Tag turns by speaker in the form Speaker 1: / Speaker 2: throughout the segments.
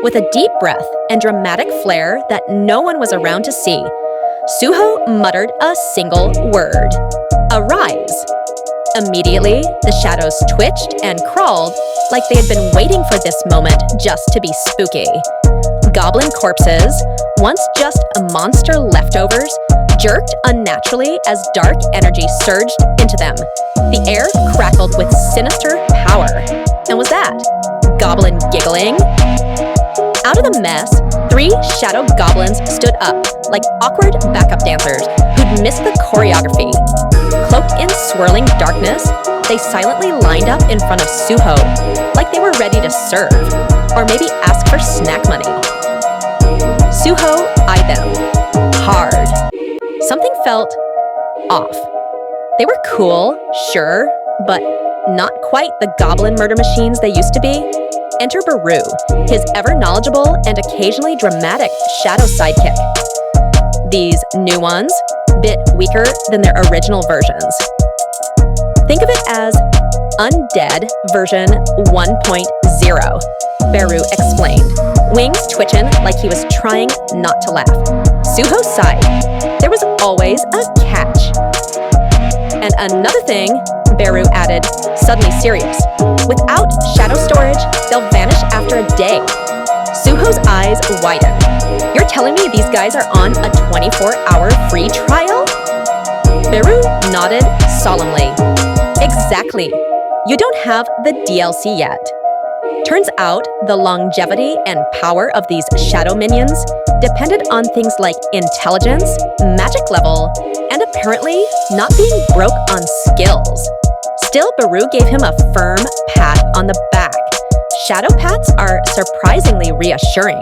Speaker 1: With a deep breath and dramatic flair that no one was around to see, Suho muttered a single word: "Arise." Immediately, the shadows twitched and crawled like they had been waiting for this moment just to be spooky. Goblin corpses, once just monster leftovers, jerked unnaturally as dark energy surged into them. The air crackled with sinister power. And was that goblin giggling? Out of the mess, 3 shadow goblins stood up like awkward backup dancers who'd missed the choreography. Cloaked in swirling darkness, they silently lined up in front of Suho like they were ready to serve, or maybe ask for snack money. Suho eyed them hard. Something felt off. They were cool, sure, but not quite the goblin murder machines they used to be. Enter Baru, his ever-knowledgeable and occasionally dramatic shadow sidekick. These new ones, bit weaker than their original versions. Think of it as Undead version 1.0, Baru explained, wings twitching like he was trying not to laugh. Suho sighed. There was always a catch. And another thing, Baru added, suddenly serious. Without shadow storage, they'll vanish after a day. Suho's eyes widened. You're telling me these guys are on a 24-hour free trial? Baru nodded solemnly. Exactly. You don't have the DLC yet. Turns out the longevity and power of these shadow minions depended on things like intelligence, magic level, and apparently not being broke on skills. Still, Baru gave him a firm pat on the back. Shadow pats are surprisingly reassuring,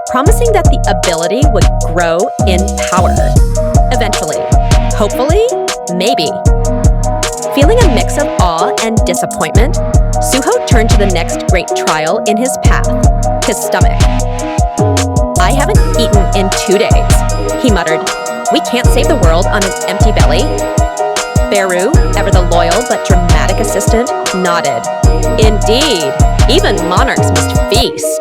Speaker 1: promising that the ability would grow in power. Eventually. Hopefully, maybe. Feeling a mix of awe and disappointment, Suho turned to the next great trial in his path, his stomach. I haven't eaten in 2 days, he muttered. We can't save the world on an empty belly. Baru, ever the loyal but dramatic assistant, nodded. Indeed, even monarchs must feast.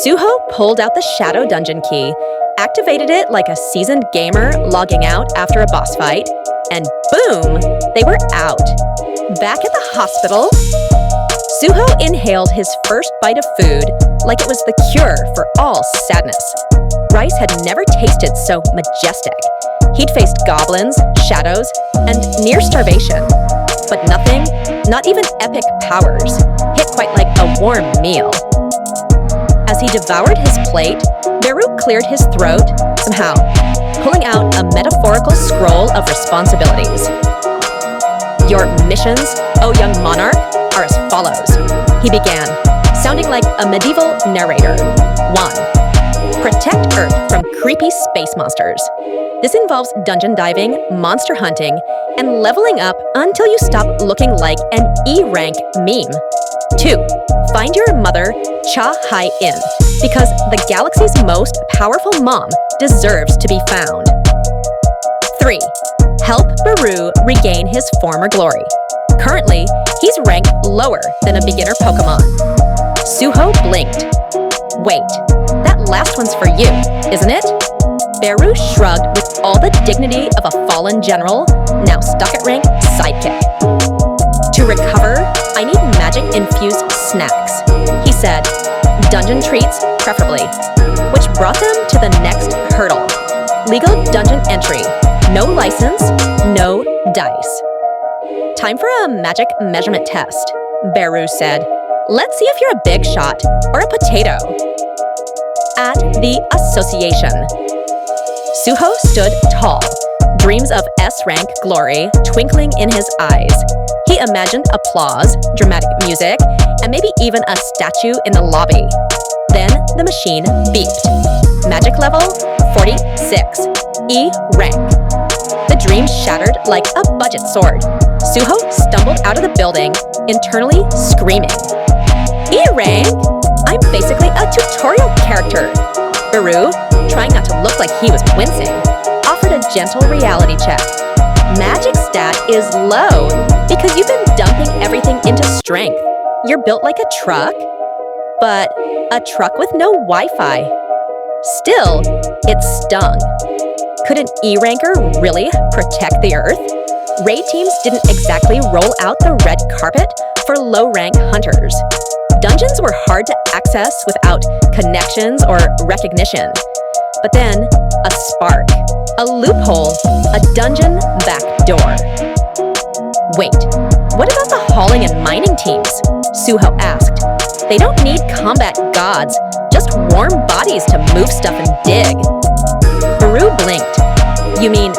Speaker 1: Suho pulled out the shadow dungeon key, activated it like a seasoned gamer logging out after a boss fight, and boom, they were out. Back at the hospital, Suho inhaled his first bite of food like it was the cure for all sadness. Rice had never tasted so majestic. He'd faced goblins, shadows, and near starvation. But nothing, not even epic powers, hit quite like a warm meal. As he devoured his plate, Baru cleared his throat, somehow, pulling out a metaphorical scroll of responsibilities. Your missions, O young monarch, are as follows, he began, sounding like a medieval narrator. 1. Protect Earth from creepy space monsters. This involves dungeon diving, monster hunting, and leveling up until you stop looking like an E-rank meme. 2. Find your mother, Cha Hai-in, because the galaxy's most powerful mom deserves to be found. 3. Help Baru regain his former glory. Currently, he's ranked lower than a beginner Pokemon. Suho blinked. Wait, that last one's for you, isn't it? Baru shrugged with all the dignity of a fallen general, now stuck at rank sidekick. To recover, I need magic-infused snacks, he said. Dungeon treats, preferably. Which brought them to the next hurdle. Legal dungeon entry. No license, no dice. Time for a magic measurement test, Baru said. Let's see if you're a big shot or a potato. At the Association. Suho stood tall, dreams of S-rank glory twinkling in his eyes. He imagined applause, dramatic music, and maybe even a statue in the lobby. Then the machine beeped. Magic level 46, E rank. The dream shattered like a budget sword. Suho stumbled out of the building, internally screaming. E rank? I'm basically a tutorial character. Baru, trying not to look like he was wincing, offered a gentle reality check. Magic stat is low because you've been dumping everything into strength. You're built like a truck? but a truck with no Wi-Fi. Still, it stung. Could an E-ranker really protect the Earth? Raid teams didn't exactly roll out the red carpet for low-rank hunters. Dungeons were hard to access without connections or recognition. But then, a spark, a loophole, a dungeon backdoor. Wait, what about the hauling and mining teams? Suho asked. They don't need combat gods, just warm bodies to move stuff and dig. Baru blinked. You mean,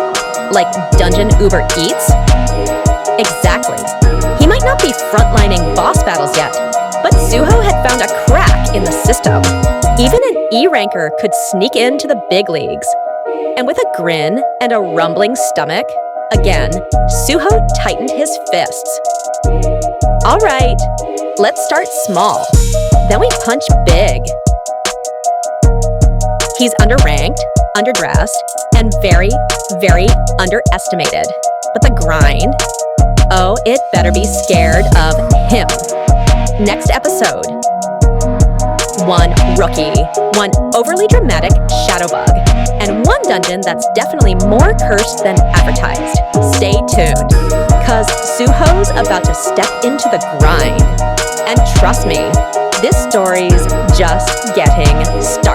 Speaker 1: like Dungeon Uber Eats? Exactly. He might not be frontlining boss battles yet, but Suho had found a crack in the system. Even an E-ranker could sneak into the big leagues. And with a grin and a rumbling stomach, again, Suho tightened his fists. All right, let's start small. Then we punch big. He's underranked, underdressed, and very, very underestimated. But the grind? Oh, it better be scared of him. Next episode. One rookie, one overly dramatic shadow bug, and one dungeon that's definitely more cursed than advertised. Stay tuned, cause Suho's about to step into the grind. And trust me, this story's just getting started.